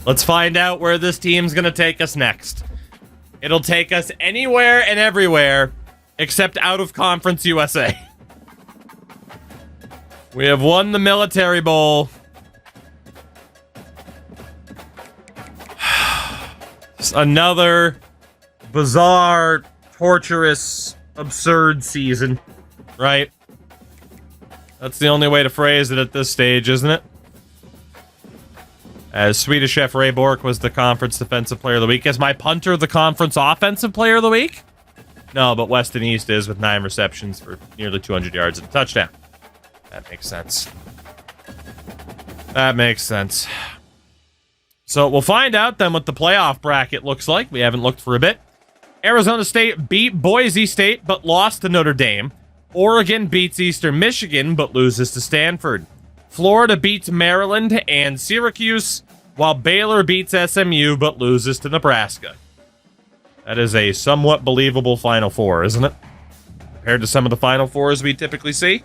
Let's find out where this team's going to take us next. It'll take us anywhere and everywhere except out of Conference USA. We have won the Military Bowl. Another bizarre, torturous, absurd season, right? That's the only way to phrase it at this stage, isn't it? As Swedish Chef Ray Bork was the Conference Defensive Player of the Week. Is my punter the Conference Offensive Player of the Week? No, but West and East is with 9 receptions for nearly 200 yards and a touchdown. That makes sense. That makes sense. So we'll find out then what the playoff bracket looks like. We haven't looked for a bit. Arizona State beat Boise State but lost to Notre Dame. Oregon beats Eastern Michigan but loses to Stanford. Florida beats Maryland and Syracuse, while Baylor beats SMU but loses to Nebraska. That is a somewhat believable Final Four, isn't it? Compared to some of the Final Fours we typically see,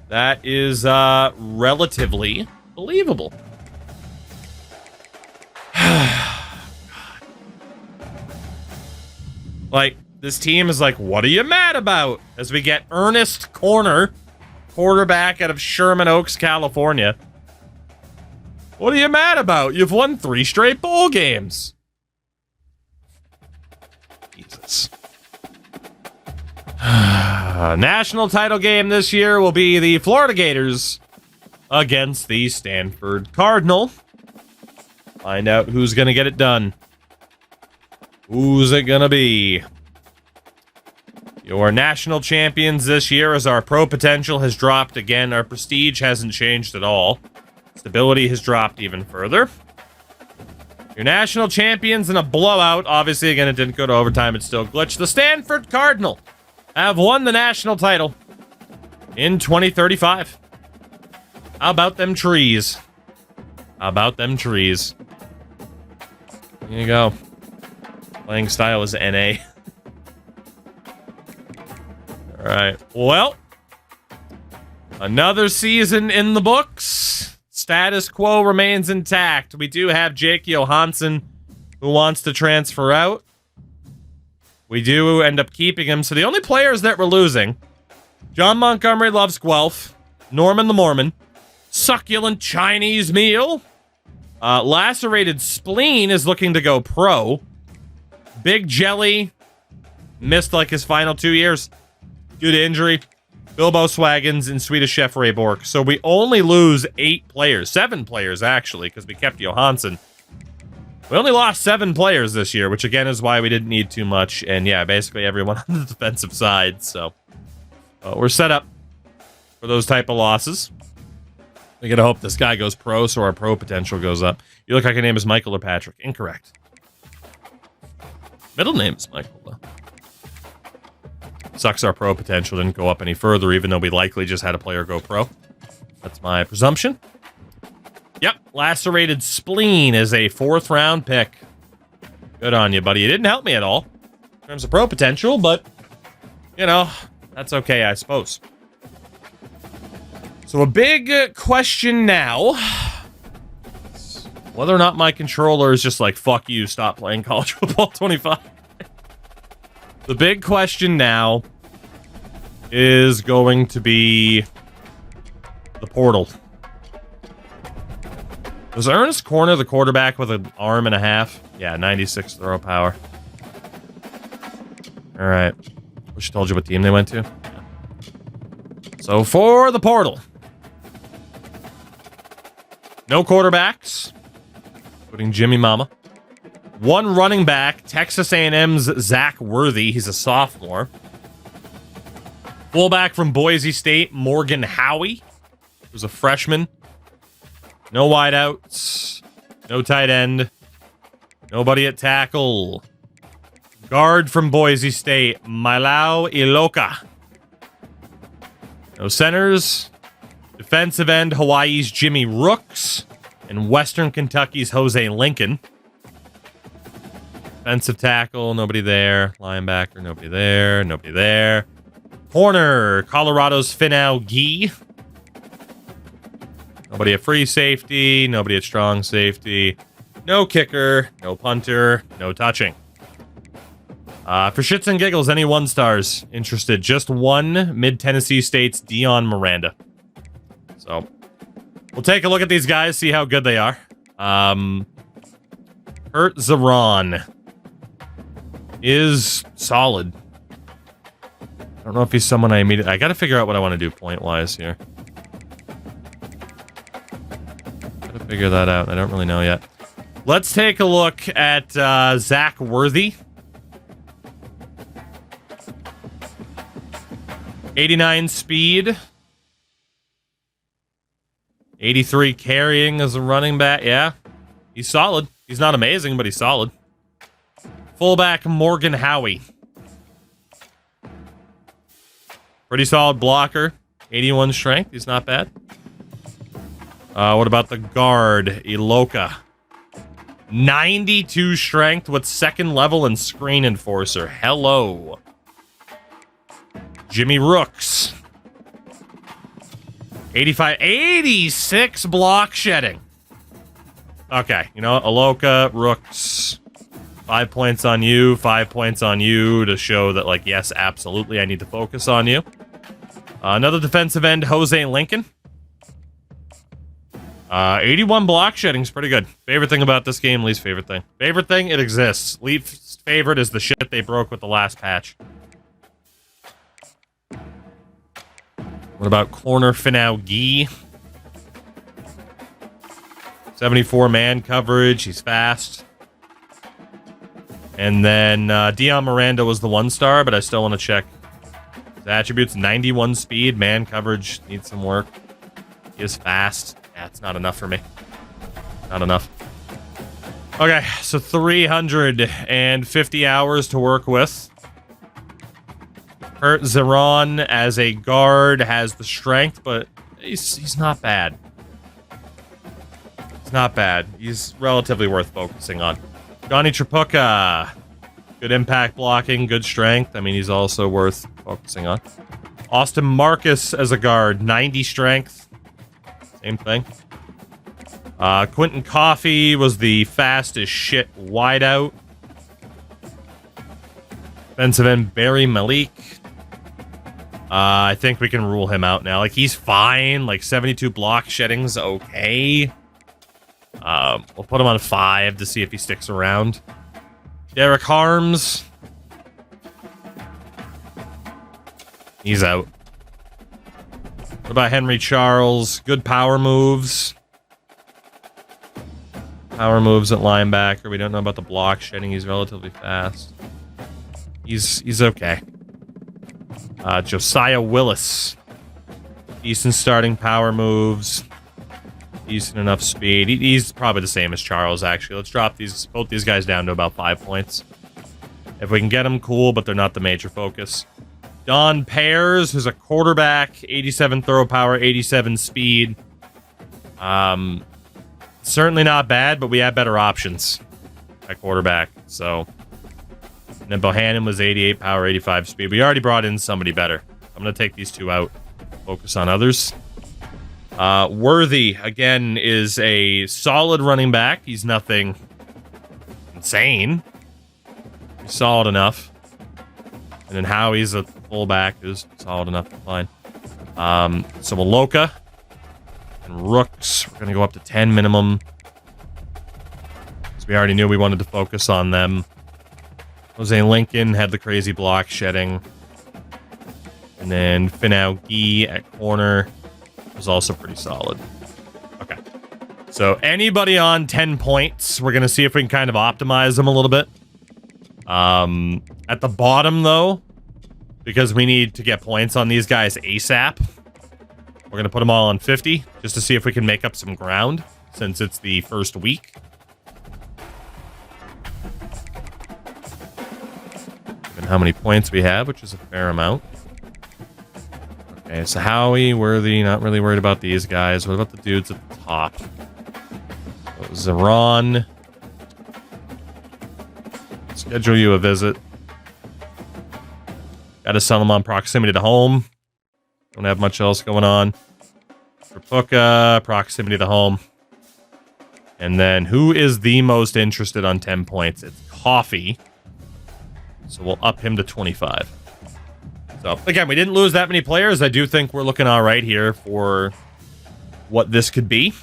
that is relatively believable. Like, this team is like, what are you mad about? As we get Ernest Corner, quarterback out of Sherman Oaks, California. What are you mad about? You've won 3 straight bowl games. Jesus. National title game this year will be the Florida Gators against the Stanford Cardinal. Find out who's going to get it done. Who's it going to be? Your national champions this year, as our pro potential has dropped again. Our prestige hasn't changed at all. Stability has dropped even further. Your national champions in a blowout. Obviously, again, it didn't go to overtime. It still glitched. The Stanford Cardinal have won the national title in 2035. How about them trees? How about them trees? There you go. Playing style is NA. All right. Well, another season in the books. Status quo remains intact. We do have Jake Johansson, who wants to transfer out. We do end up keeping him. So the only players that we're losing: John Montgomery loves Guelph, Norman the Mormon, Succulent Chinese Meal, Lacerated Spleen is looking to go pro. Big Jelly missed like his final 2 years due to injury. Bilbo Swaggins and Swedish Chef Ray Bork. So we only lose 8 players. 7 players, actually, because we kept Johansson. We only lost 7 players this year, which, again, is why we didn't need too much. And, yeah, basically everyone on the defensive side. So we're set up for those type of losses. We gotta hope this guy goes pro so our pro potential goes up. You look like your name is Michael or Patrick. Incorrect. Middle name is Michael, though. Sucks our pro potential didn't go up any further, even though we likely just had a player go pro. That's my presumption. Yep, Lacerated Spleen is a 4th round pick. Good on you, buddy. You didn't help me at all in terms of pro potential, but, you know, that's okay, I suppose. So a big question now, whether or not my controller is just like, fuck you, stop playing College Football 25. The big question now is going to be the portal. Was Ernest Corner the quarterback with an arm and a half? Yeah, 96 throw power. All right. Wish I told you what team they went to. Yeah. So for the portal. No quarterbacks, including Jimmy Mama. 1 running back, Texas A&M's Zach Worthy. He's a sophomore. Fullback from Boise State, Morgan Howie, who's a freshman. No wideouts. No tight end. Nobody at tackle. Guard from Boise State, Milau Iloka. No centers. Defensive end, Hawaii's Jimmy Rooks. And Western Kentucky's Jose Lincoln. Defensive tackle, nobody there. Linebacker, nobody there. Nobody there. Corner, Colorado's Finau Gee. Nobody at free safety. Nobody at strong safety. No kicker, no punter, no touching. For shits and giggles, any 1-stars interested? Just one Mid-Tennessee State's Dion Miranda. So, we'll take a look at these guys, see how good they are. Hurt Zaron is solid. I don't know if he's someone I immediately... I gotta figure out what I want to do point-wise here. Gotta figure that out. I don't really know yet. Let's take a look at Zach Worthy. 89 speed. 83 carrying as a running back. Yeah, he's solid. He's not amazing, but he's solid. Fullback Morgan Howie. Pretty solid blocker. 81 strength. He's not bad. What about the guard, Iloka? 92 strength with second level and screen enforcer. Hello. Jimmy Rooks. 86 block shedding. Okay, you know what? Aloka, Rooks. 5 points on you, 5 points on you to show that, like, yes, absolutely, I need to focus on you. Another defensive end, Jose Lincoln. 81 block shedding is pretty good. Favorite thing about this game, least favorite thing. Favorite thing, it exists. Least favorite is the shit they broke with the last patch. What about corner Finau Gee? 74 man coverage. He's fast. And then Dion Miranda was the 1-star, but I still want to check his attributes. 91 speed, man coverage needs some work. He is fast. Yeah, it's not enough for me. Not enough. Okay, so 350 hours to work with. Hurt Zeron as a guard has the strength, but he's not bad. He's not bad. He's relatively worth focusing on. Johnny Tripucka. Good impact blocking, good strength. I mean, he's also worth focusing on. Austin Marcus as a guard, 90 strength. Same thing. Quentin Coffey was the fastest shit wideout. Defensive end Barry Malik. I think we can rule him out now. Like, he's fine. Like, 72 block shedding's okay. We'll put him on 5 to see if he sticks around. Derek Harms. He's out. What about Henry Charles? Good power moves. Power moves at linebacker. We don't know about the block shedding. He's relatively fast. He's okay. Josiah Willis. Decent starting power moves. Decent enough speed. He's probably the same as Charles, actually. Let's drop both these guys down to about 5 points. If we can get them, cool, but they're not the major focus. Don Pears, who's a quarterback. 87 throw power, 87 speed. Certainly not bad, but we have better options at quarterback, so... And then Bohannon was 88 power, 85 speed. We already brought in somebody better. I'm going to take these two out. Focus on others. Worthy, again, is a solid running back. He's nothing insane. He's solid enough. And then Howie's a fullback who's solid enough to fine. So Aloka and Rooks, we're going to go up to 10 minimum. Because we already knew we wanted to focus on them. Jose Lincoln had the crazy block shedding. And then Finau Gee at corner was also pretty solid. Okay. So anybody on 10 points, we're going to see if we can kind of optimize them a little bit. At the bottom, though, because we need to get points on these guys ASAP, we're going to put them all on 50 just to see if we can make up some ground since it's the first week. How many points we have, which is a fair amount. Okay, so Howie, Worthy, not really worried about these guys. What about the dudes at the top? So Zeron. Schedule you a visit. Gotta sell them on proximity to home. Don't have much else going on. Tripucka, proximity to home. And then who is the most interested on 10 points? It's Coffee. So we'll up him to 25. So, again, we didn't lose that many players. I do think we're looking all right here for what this could be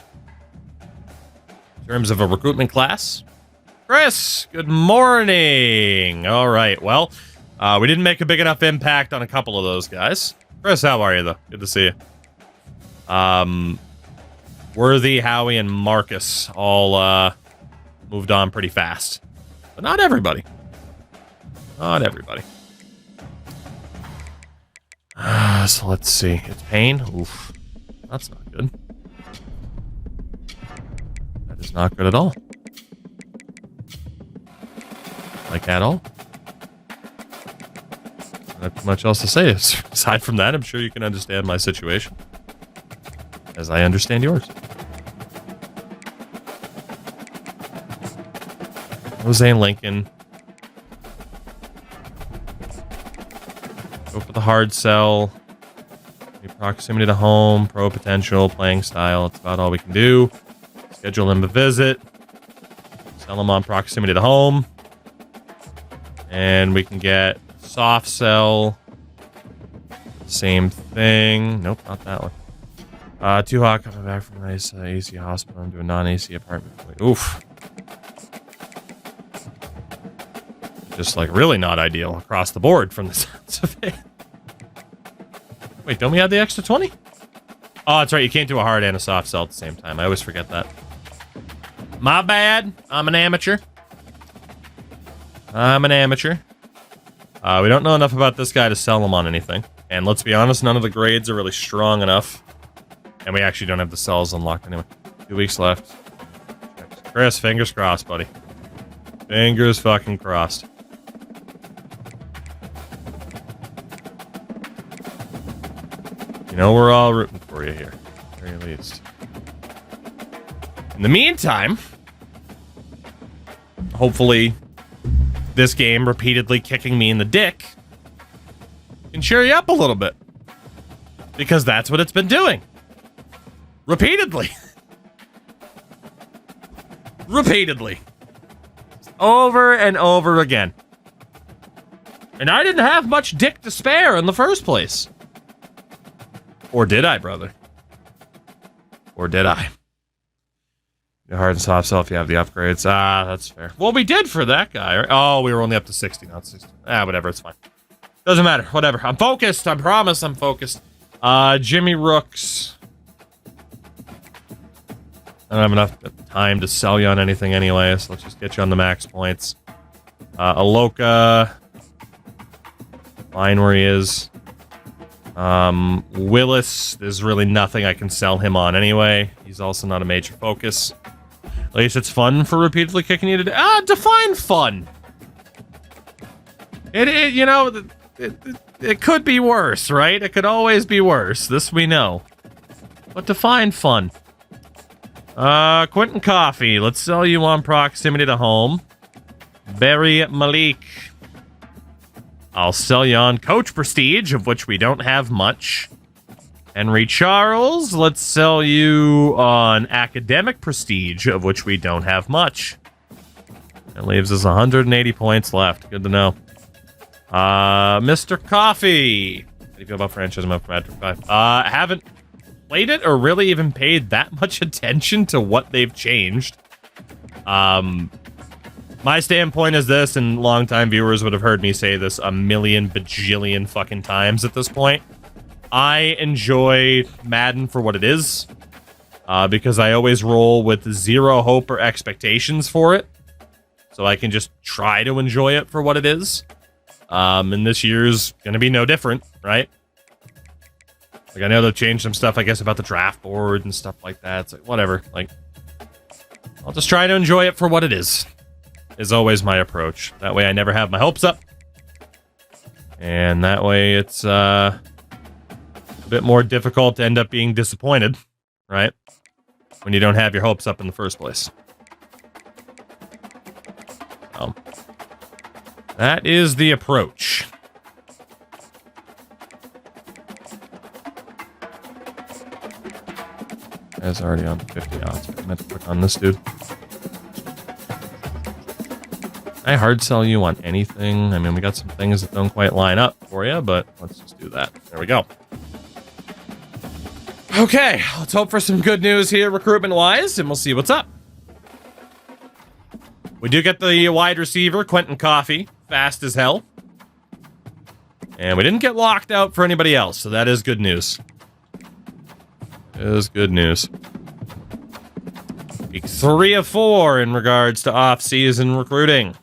in terms of a recruitment class. Chris, good morning. All right, well, we didn't make a big enough impact on a couple of those guys. Chris, how are you, though? Good to see you. Worthy, Howie, and Marcus all moved on pretty fast. But not everybody. Not everybody. So let's see. It's Pain. Oof. That's not good. That is not good at all. Like, at all. Not too much else to say. Aside from that, I'm sure you can understand my situation. As I understand yours. Jose Lincoln. Go for the hard sell. Proximity to home, pro potential, playing style. It's about all we can do. Schedule him a visit. Sell him on proximity to home. And we can get soft sell. Same thing. Nope, not that one. Too hot coming back from a nice AC hospital into a non-AC apartment. Oof. Just like really not ideal across the board from the sounds of it. Wait, don't we have the extra 20? Oh, that's right. You can't do a hard and a soft sell at the same time. I always forget that. My bad. I'm an amateur. I'm an amateur. We don't know enough about this guy to sell him on anything. And let's be honest, none of the grades are really strong enough. And we actually don't have the cells unlocked anyway. 2 weeks left. Chris, fingers crossed, buddy. Fingers fucking crossed. You know, we're all rooting for you here, at the very least. In the meantime, hopefully, this game repeatedly kicking me in the dick can cheer you up a little bit. Because that's what it's been doing. Repeatedly. Repeatedly. Over and over again. And I didn't have much dick to spare in the first place. Or did I, brother? Or did I? The hard and soft sell if you have the upgrades. Ah, that's fair. Well, we did for that guy. Right? Oh, we were only up to 60, not 60. Ah, whatever, it's fine. Doesn't matter, whatever. I'm focused, I promise I'm focused. Jimmy Rooks. I don't have enough time to sell you on anything anyway, so let's just get you on the max points. Aloka. Fine where he is. Willis, there's really nothing I can sell him on anyway. He's also not a major focus. At least it's fun for repeatedly kicking you to... define fun! It could be worse, right? It could always be worse. This we know. But define fun. Quentin Coffee. Let's sell you on proximity to home. Barry Malik. I'll sell you on Coach Prestige, of which we don't have much. Henry Charles, let's sell you on Academic Prestige, of which we don't have much. That leaves us 180 points left. Good to know. Mr. Coffee. How do you feel about franchise mode from Adric 5? Haven't played it or really even paid that much attention to what they've changed. My standpoint is this, and longtime viewers would have heard me say this a million bajillion fucking times at this point. I enjoy Madden for what it is, because I always roll with zero hope or expectations for it, so I can just try to enjoy it for what it is. And this year's gonna be no different, right? Like, I know they've changed some stuff, I guess, about the draft board and stuff like that. It's like, whatever. Like, I'll just try to enjoy it for what it is always my approach. That way I never have my hopes up. And that way it's a bit more difficult to end up being disappointed, right? When you don't have your hopes up in the first place. That is the approach. That's already on 50 odds. I meant to click on this dude. I hard sell you on anything? I mean, we got some things that don't quite line up for you, but let's just do that. There we go. Okay, let's hope for some good news here recruitment-wise, and we'll see what's up. We do get the wide receiver, Quentin Coffey, fast as hell. And we didn't get locked out for anybody else, so that is good news. It is good news. Week 3 of 4 in regards to off-season recruiting.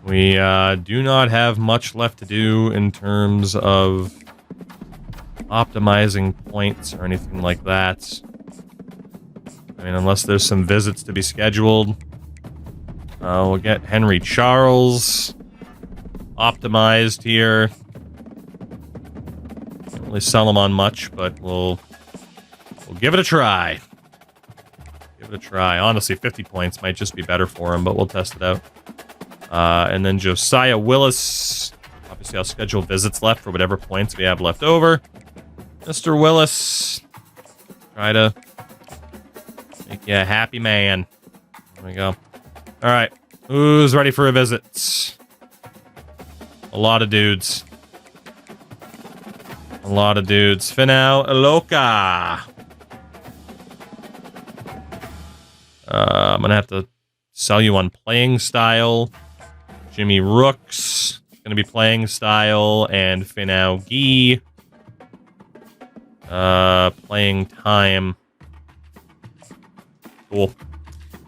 We do not have much left to do in terms of optimizing points or anything like that. I mean, unless there's some visits to be scheduled. We'll get Henry Charles optimized here. Can't really sell him on much, but we'll give it a try. Give it a try. Honestly, 50 points might just be better for him, but we'll test it out. And then Josiah Willis. Obviously, I'll schedule visits left for whatever points we have left over. Mr. Willis. Try to make you a happy man. There we go. All right. Who's ready for a visit? A lot of dudes. A lot of dudes. Finau Iloka. I'm going to have to sell you on playing style. Jimmy Rooks going to be playing style, and Finau Gee playing time. Cool.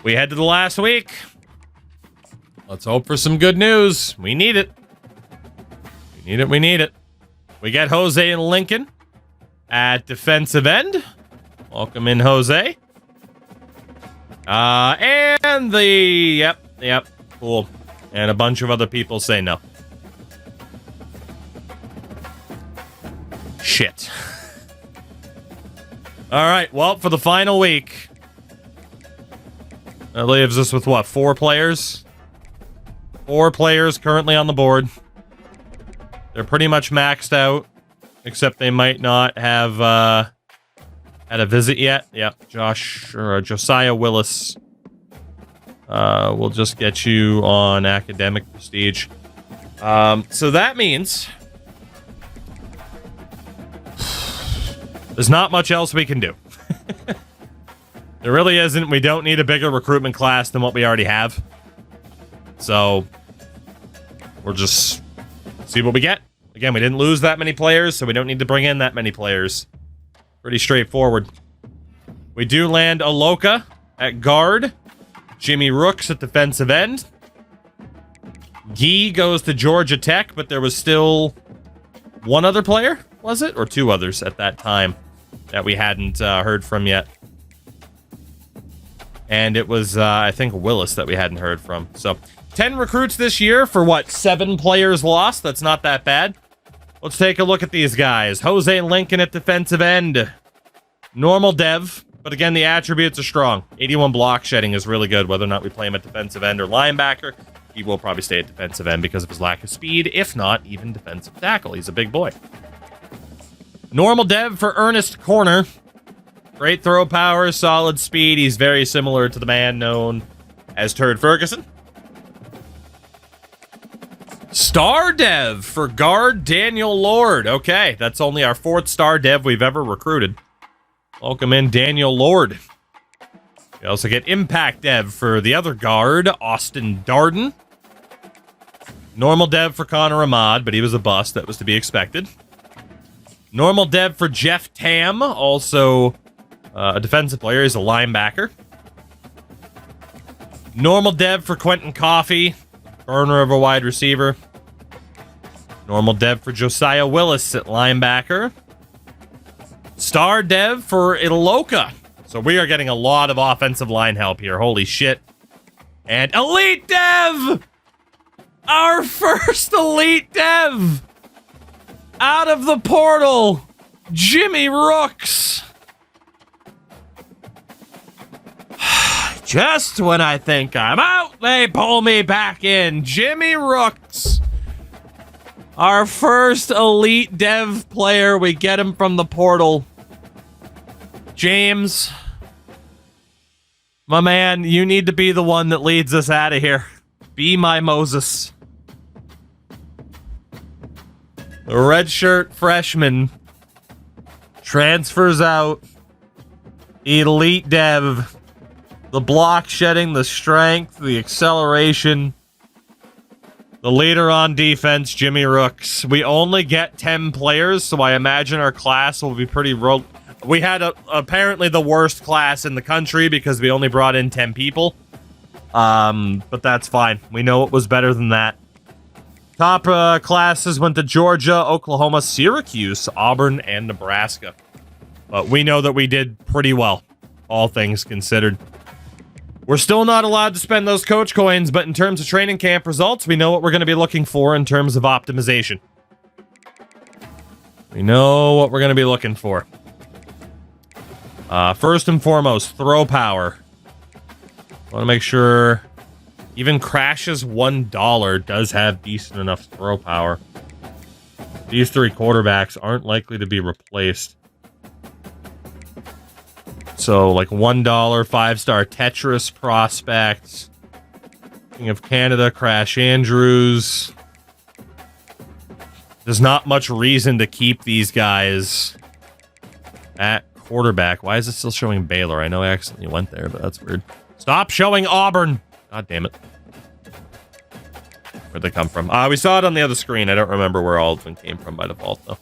We head to the last week. Let's hope for some good news. We need it. We need it. We need it. We get Jose and Lincoln at defensive end. Welcome in, Jose. And yep, cool. And a bunch of other people say no. Shit. All right, well, for the final week, that leaves us with what, 4 players? 4 players currently on the board. They're pretty much maxed out, except they might not have had a visit yet. Yep, Josiah Willis. We'll just get you on academic prestige. So that means there's not much else we can do. There really isn't. We don't need a bigger recruitment class than what we already have. So we'll just see what we get. Again, we didn't lose that many players, so we don't need to bring in that many players. Pretty straightforward. We do land Iloka at guard. Jimmy Rooks at defensive end. Gee goes to Georgia Tech, but there was still one other player, was it? Or 2 others at that time that we hadn't heard from yet. And it was, I think, Willis that we hadn't heard from. So, 10 recruits this year for what, 7 players lost? That's not that bad. Let's take a look at these guys. Jose Lincoln at defensive end. Normal dev. But again, the attributes are strong. 81 block shedding is really good, whether or not we play him at defensive end or linebacker. He will probably stay at defensive end because of his lack of speed, if not even defensive tackle. He's a big boy. Normal dev for Ernest Corner. Great throw power, solid speed. He's very similar to the man known as Turd Ferguson. Star dev for guard Daniel Lord. Okay, that's only our 4th star dev we've ever recruited. Welcome in, Daniel Lord. We also get impact dev for the other guard, Austin Darden. Normal dev for Connor Ahmad, but he was a bust. That was to be expected. Normal dev for Jeff Tam, also a defensive player. He's a linebacker. Normal dev for Quentin Coffey, burner of a wide receiver. Normal dev for Josiah Willis at linebacker. Star dev for Iloka. So we are getting a lot of offensive line help here. Holy shit. And elite dev! Our first elite dev! Out of the portal, Jimmy Rooks. Just when I think I'm out, they pull me back in. Jimmy Rooks. Our first elite dev player. We get him from the portal. James, My man, you need to be the one that leads us out of here. Be my Moses. The redshirt freshman transfers out. Elite dev. The block shedding, the strength, the acceleration. The leader on defense, Jimmy Rooks. We only get 10 players, so I imagine our class will be pretty... We had apparently the worst class in the country because we only brought in 10 people. But that's fine. We know it was better than that. Top classes went to Georgia, Oklahoma, Syracuse, Auburn, and Nebraska. But we know that we did pretty well, all things considered. We're still not allowed to spend those coach coins, but in terms of training camp results, we know what we're going to be looking for in terms of optimization. We know what we're going to be looking for. First and foremost, throw power. Want to make sure even Crash's $1 does have decent enough throw power. These three quarterbacks aren't likely to be replaced. So, like $1, 5-star Tetris prospect. King of Canada, Crash Andrews. There's not much reason to keep these guys at quarterback. Why is it still showing Baylor? I know I accidentally went there, but that's weird. Stop showing Auburn! God damn it. Where'd they come from? We saw it on the other screen. I don't remember where all of them came from by default, though.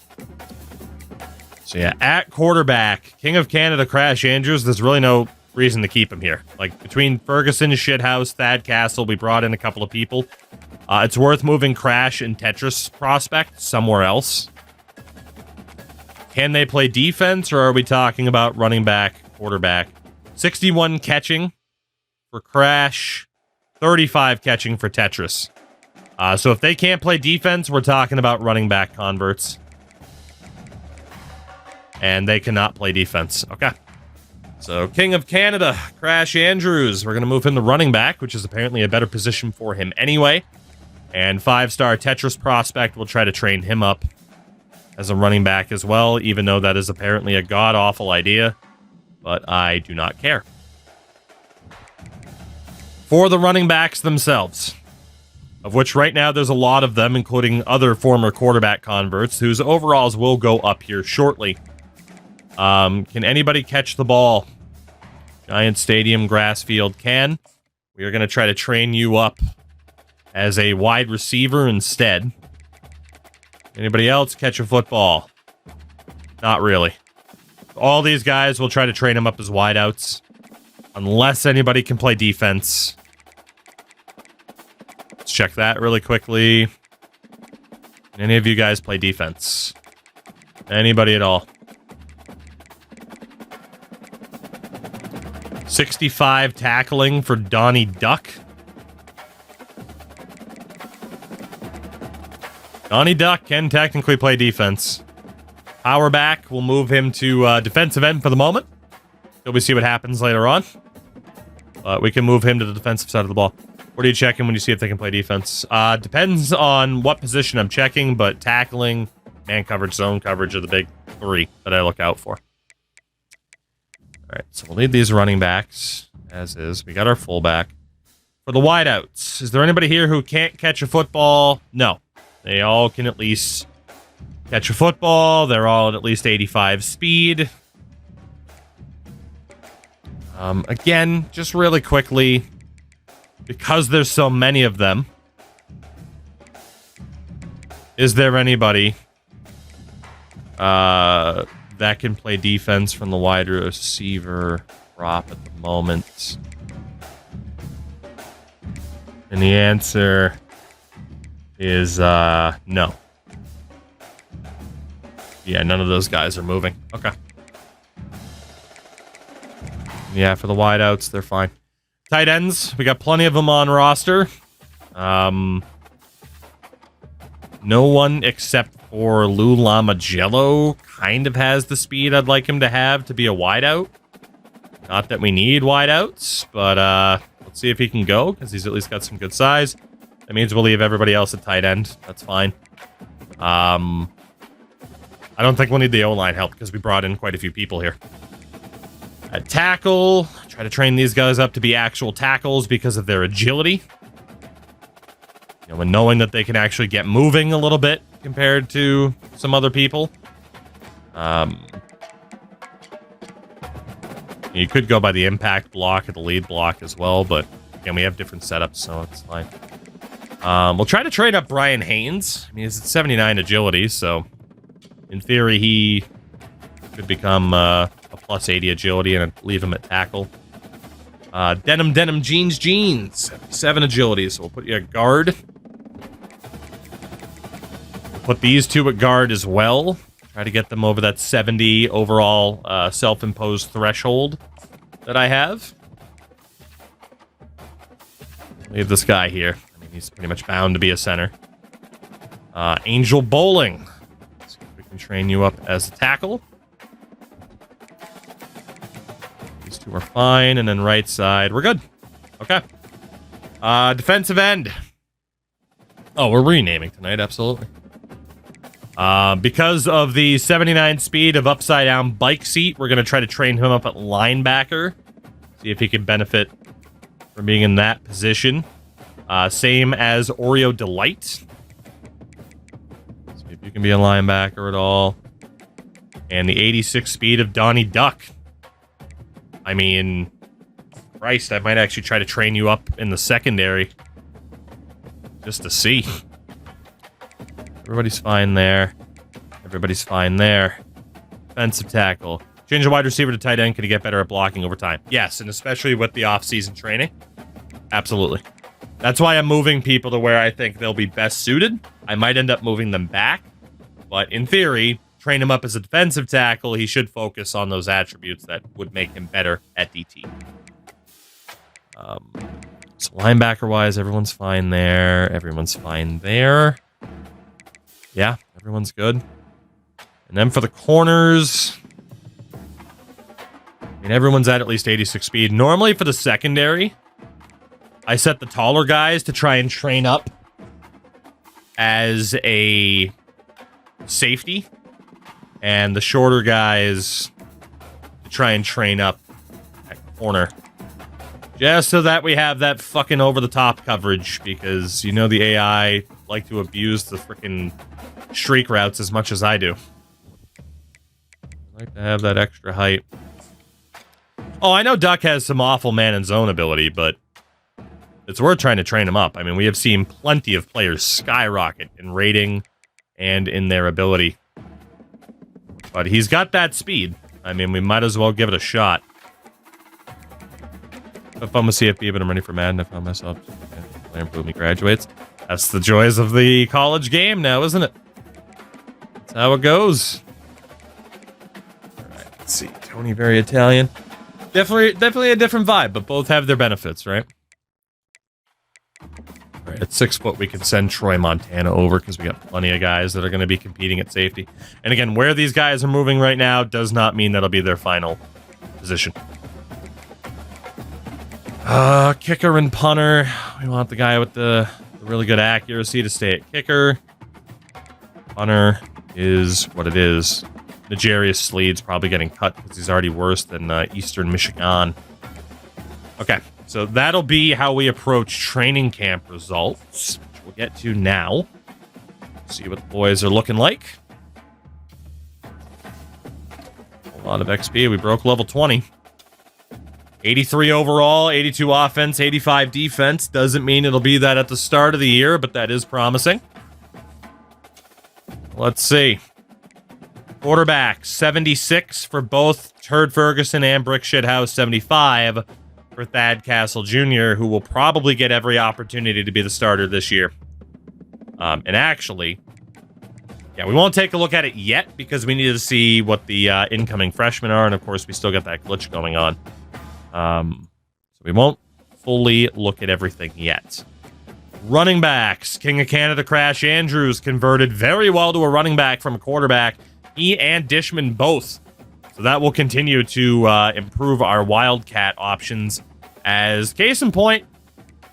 So yeah, at quarterback, King of Canada, Crash Andrews, there's really no reason to keep him here. Like, between Ferguson, Shithouse, Thad Castle, we brought in a couple of people. It's worth moving Crash and Tetris prospect somewhere else. Can they play defense, or are we talking about running back, quarterback? 61 catching for Crash, 35 catching for Tetris. So if they can't play defense, we're talking about running back converts. And they cannot play defense. Okay. So, King of Canada, Crash Andrews. We're going to move him to running back, which is apparently a better position for him anyway. And 5-star Tetris prospect, we'll try to train him up as a running back as well, even though that is apparently a god-awful idea. But I do not care. For the running backs themselves, of which right now there's a lot of them, including other former quarterback converts, whose overalls will go up here shortly. Can anybody catch the ball? Giant Stadium, grass field can. We are going to try to train you up as a wide receiver instead. Anybody else catch a football? Not really. All these guys, we'll try to train them up as wideouts. Unless anybody can play defense. Let's check that really quickly. Can any of you guys play defense? Anybody at all? 65 tackling for Donnie Duck. Donnie Duck can technically play defense. Power back, we'll move him to defensive end for the moment. Till we see what happens later on. But we can move him to the defensive side of the ball. What are you checking when you see if they can play defense? Depends on what position I'm checking, but tackling, man coverage, zone coverage are the big three that I look out for. Alright, so we'll leave these running backs as is. We got our fullback. For the wideouts, is there anybody here who can't catch a football? No. They all can at least catch a football. They're all at least 85 speed. Again, just really quickly, because there's so many of them, is there anybody that can play defense from the wide receiver prop at the moment? And the answer is no. Yeah, none of those guys are moving. Okay. Yeah, for the wideouts, they're fine. Tight ends, we got plenty of them on roster. No one except for Lou Lamagello kind of has the speed I'd like him to have to be a wideout. Not that we need wideouts, but let's see if he can go, because he's at least got some good size. That means we'll leave everybody else at tight end. That's fine. I don't think we'll need the O-line help, because we brought in quite a few people here. At tackle, trying Try to train these guys up to be actual tackles because of their agility. You know, and knowing that they can actually get moving a little bit compared to some other people. You could go by the impact block or the lead block as well, but again, we have different setups, so it's fine. We'll try to trade up Brian Haynes. I mean, he's at 79 agility, so in theory, he could become a plus 80 agility and leave him at tackle. Denim Jeans, 77 agility, so we'll put you at guard. We'll put these two at guard as well. Try to get them over that 70 overall self-imposed threshold that I have. Leave this guy here. I mean, he's pretty much bound to be a center. Angel Bowling. Let's see if we can train you up as a tackle. These two are fine, and then right side, we're good. Okay. Defensive end. Oh, we're renaming tonight, absolutely. Because of the 79 speed of upside down bike seat, we're going to try to train him up at linebacker. See if he can benefit from being in that position. Same as Oreo Delight. See if you can be a linebacker at all. And the 86 speed of Donnie Duck. I mean, Christ, I might actually try to train you up in the secondary. Just to see. Everybody's fine there. Everybody's fine there. Defensive tackle. Change a wide receiver to tight end. Can he get better at blocking over time? Yes, and especially with the off-season training. Absolutely. That's why I'm moving people to where I think they'll be best suited. I might end up moving them back. But in theory, train him up as a defensive tackle. He should focus on those attributes that would make him better at DT. So linebacker-wise, everyone's fine there. Everyone's fine there. Yeah, everyone's good. And then for the corners, I mean, everyone's at least 86 speed. Normally for the secondary, I set the taller guys to try and train up as a safety, and the shorter guys to try and train up at corner. Just so that we have that fucking over-the-top coverage, because you know the AI like to abuse the freaking streak routes as much as I do. I like to have that extra height. Oh, I know Duck has some awful man and zone ability, but it's worth trying to train him up. I mean, we have seen plenty of players skyrocket in rating and in their ability. But he's got that speed. I mean, we might as well give it a shot. Have fun with CFB, but I'm ready for Madden. I found myself player improve me graduates. That's the joys of the college game now, isn't it? That's how it goes. Alright, let's see. Tony, very Italian. Definitely a different vibe, but both have their benefits, right? Alright, at 6 foot, we can send Troy Montana over because we got plenty of guys that are going to be competing at safety. And again, where these guys are moving right now does not mean that'll be their final position. Kicker and punter. We want the guy with the really good accuracy to stay at kicker. Punter is what it is. Nigerius Sleed's probably getting cut because he's already worse than Eastern Michigan. Okay, so that'll be how we approach training camp results, which we'll get to now. See what the boys are looking like. A lot of XP. We broke level 20. 83 overall, 82 offense, 85 defense. Doesn't mean it'll be that at the start of the year, but that is promising. Let's see. Quarterback, 76 for both Turd Ferguson and Brick Shithouse, 75 for Thad Castle Jr., who will probably get every opportunity to be the starter this year. And actually, yeah, we won't take a look at it yet because we need to see what the incoming freshmen are, and of course, we still got that glitch going on. So we won't fully look at everything yet. Running backs. King of Canada Crash Andrews converted very well to a running back from a quarterback. He and Dishman both. So that will continue to improve our Wildcat options. As case in point,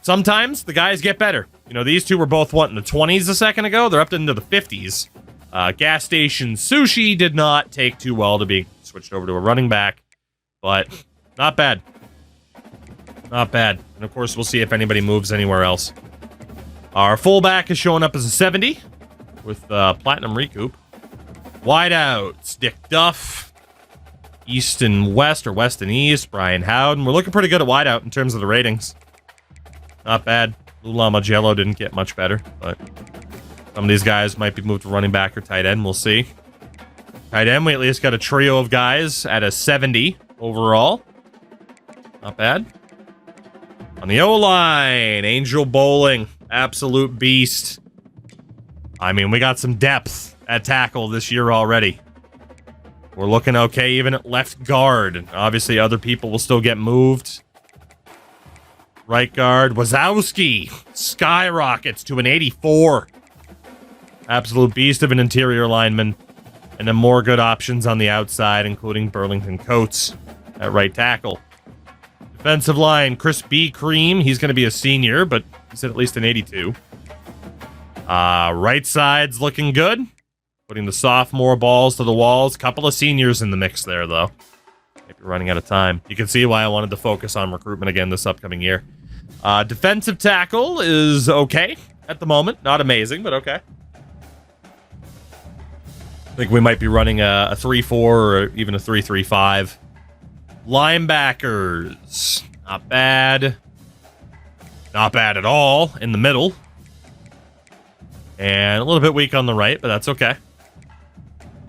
sometimes the guys get better. You know, these two were both, what, in the 20s a second ago? They're up into the 50s. Gas Station Sushi did not take too well to be switched over to a running back. But not bad. Not bad. And of course, we'll see if anybody moves anywhere else. Our fullback is showing up as a 70 with Platinum Recoup. Wideouts, Dick Duff. East and West, or West and East, Brian Howden. We're looking pretty good at wideout in terms of the ratings. Not bad. Lula Magello didn't get much better, but some of these guys might be moved to running back or tight end. We'll see. Tight end, we at least got a trio of guys at a 70 overall. Not bad. On the O-line, Angel Bowling. Absolute beast. I mean, we got some depth at tackle this year already. We're looking okay even at left guard. Obviously, other people will still get moved. Right guard, Wazowski skyrockets to an 84. Absolute beast of an interior lineman. And then more good options on the outside, including Burlington Coates at right tackle. Defensive line, Chris B. Cream. He's going to be a senior, but he's at least an 82. Right side's looking good. Putting the sophomore balls to the walls. Couple of seniors in the mix there, though. Maybe running out of time. You can see why I wanted to focus on recruitment again this upcoming year. Defensive tackle is okay at the moment. Not amazing, but okay. I think we might be running a 3-4 or even a 3-3-5. Linebackers. Not bad. Not bad at all in the middle. And a little bit weak on the right, but that's okay.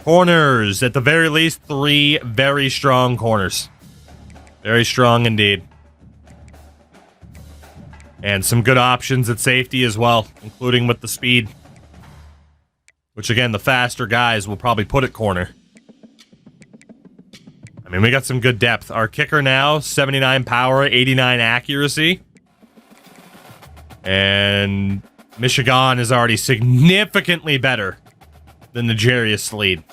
Corners, at the very least, 3 very strong corners. Very strong indeed. And some good options at safety as well, including with the speed. Which, again, the faster guys will probably put at corner. I mean, we got some good depth. Our kicker now, 79 power, 89 accuracy. And Michigan is already significantly better than the Jarius Sleed.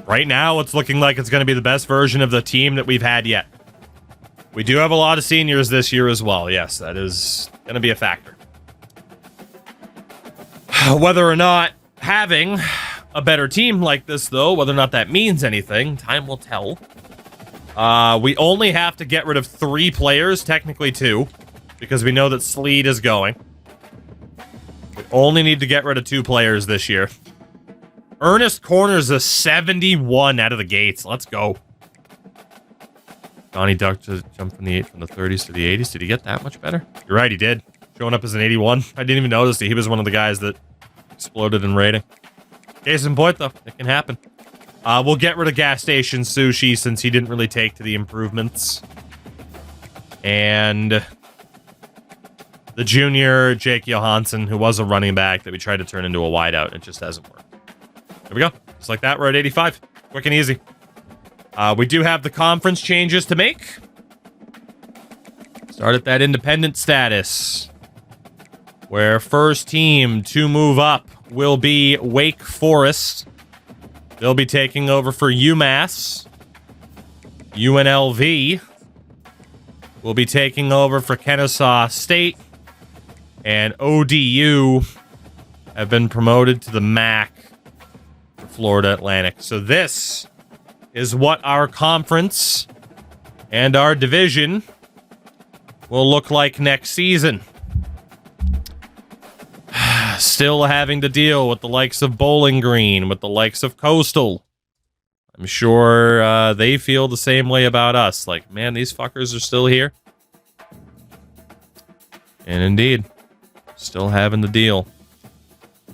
Right now, it's looking like it's going to be the best version of the team that we've had yet. We do have a lot of seniors this year as well. Yes, that is going to be a factor. Whether or not having a better team like this, though, whether or not that means anything, time will tell. We only have to get rid of 3 players, technically 2, because we know that Sleed is going. We only need to get rid of 2 players this year. Ernest Corner's a 71 out of the gates. Let's go. Donnie Duck to jump from the 30s to the 80s. Did he get that much better? You're right, he did. Showing up as an 81. I didn't even notice that he was one of the guys that exploded in rating. Case in point, though. It can happen. We'll get rid of Gas Station Sushi since he didn't really take to the improvements. And the junior, Jake Johansson, who was a running back that we tried to turn into a wideout. It just hasn't worked. There we go. Just like that, we're at 85. Quick and easy. We do have the conference changes to make. Start at that independent status, where first team to move up will be Wake Forest. They'll be taking over for UMass. UNLV will be taking over for Kennesaw State. And ODU have been promoted to the MAC for Florida Atlantic. So this is what our conference and our division will look like next season. Still having to deal with the likes of Bowling Green, with the likes of Coastal. I'm sure they feel the same way about us. Like, man, these fuckers are still here. And indeed, still having to deal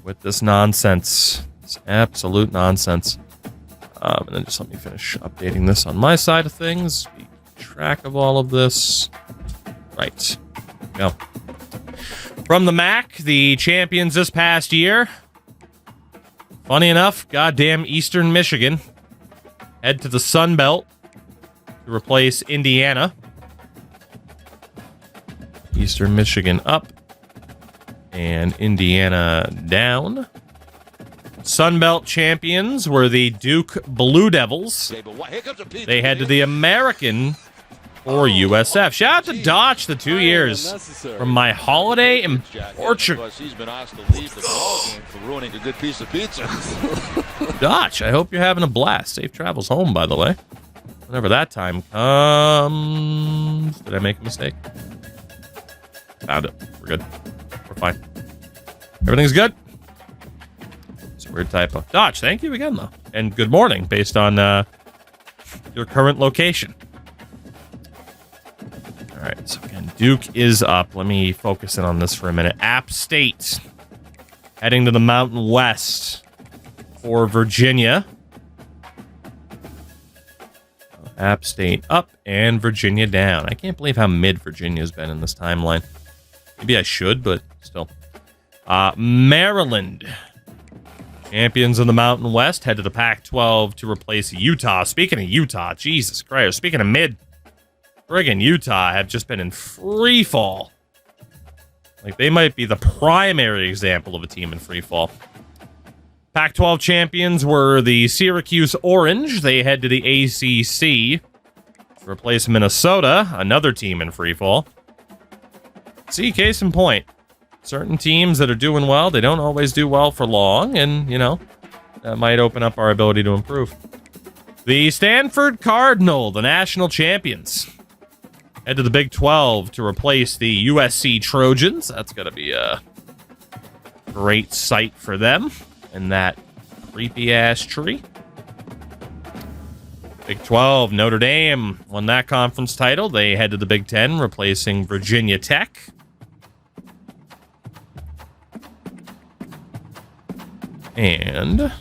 with this nonsense. It's absolute nonsense. And then just let me finish updating this on my side of things. Keep track of all of this. Right. There we go. From the MAC, the champions this past year. Funny enough, goddamn Eastern Michigan. Head to the Sun Belt to replace Indiana. Eastern Michigan up. And Indiana down. Sun Belt champions were the Duke Blue Devils. They head to the American or USF. Shout out to Dotch, the 2 years from my holiday in Portugal. Dotch, I hope you're having a blast. Safe travels home, by the way. Whenever that time comes. Did I make a mistake? Found it. We're good. We're fine. Everything's good. It's a weird typo. Dodge, thank you again, though. And good morning, based on your current location. All right, so again, Duke is up. Let me focus in on this for a minute. App State heading to the Mountain West for Virginia. App State up and Virginia down. I can't believe how mid Virginia's been in this timeline. Maybe I should, but still. Maryland, champions of the Mountain West, head to the Pac-12 to replace Utah. Speaking of Utah, Jesus Christ. Speaking of mid, friggin' Utah have just been in free fall. Like, they might be the primary example of a team in free fall. Pac-12 champions were the Syracuse Orange. They head to the ACC to replace Minnesota, another team in free fall. See, case in point. Certain teams that are doing well, they don't always do well for long, and, you know, that might open up our ability to improve. The Stanford Cardinal, the national champions, head to the Big 12 to replace the USC Trojans. That's going to be a great sight for them. And that creepy-ass tree. Big 12, Notre Dame won that conference title. They head to the Big 10, replacing Virginia Tech. And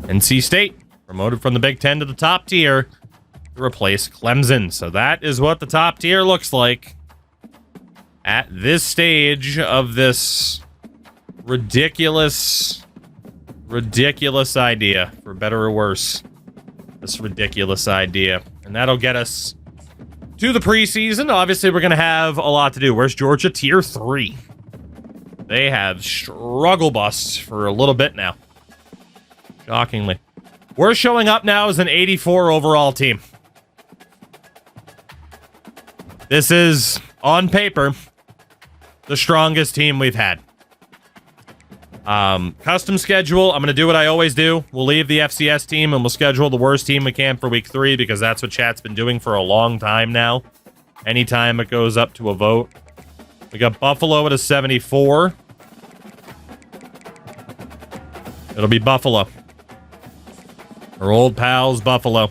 NC State promoted from the Big 10 to the top tier to replace Clemson. So that is what the top tier looks like at this stage of this ridiculous idea, for better or worse. This ridiculous idea. And that'll get us to the preseason. Obviously, we're going to have a lot to do. Where's Georgia? Tier 3. They have struggle busts for a little bit now. Shockingly. We're showing up now as an 84 overall team. This is, on paper, the strongest team we've had. Custom schedule, I'm going to do what I always do. We'll leave the FCS team and we'll schedule the worst team we can for week 3 because that's what chat's been doing for a long time now. Anytime it goes up to a vote. We got Buffalo at a 74. It'll be Buffalo. Our old pals, Buffalo.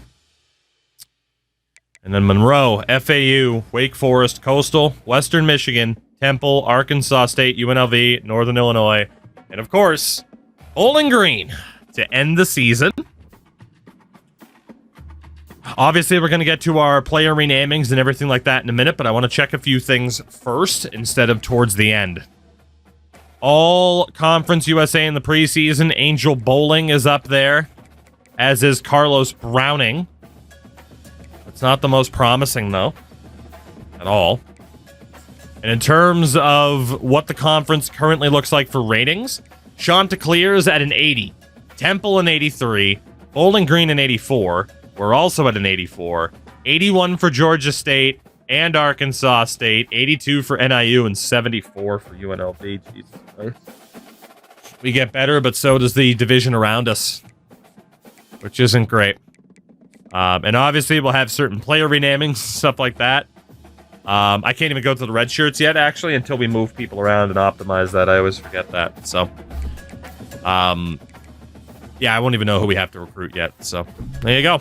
And then Monroe, FAU, Wake Forest, Coastal, Western Michigan, Temple, Arkansas State, UNLV, Northern Illinois, and of course, Bowling Green to end the season. Obviously, we're going to get to our player renamings and everything like that in a minute, but I want to check a few things first instead of towards the end. All Conference USA in the preseason. Angel Bowling is up there, as is Carlos Browning. It's not the most promising, though, at all. And in terms of what the conference currently looks like for ratings, Chanticleer's at an 80, Temple an 83, Bowling Green an 84. We're also at an 84, 81 for Georgia State and Arkansas State, 82 for NIU, and 74 for UNLV. Jesus Christ. We get better, but so does the division around us, which isn't great. And obviously, we'll have certain player renamings, stuff like that. I can't even go to the red shirts yet, actually, until we move people around and optimize that. I always forget that. So, yeah, I won't even know who we have to recruit yet. So, there you go.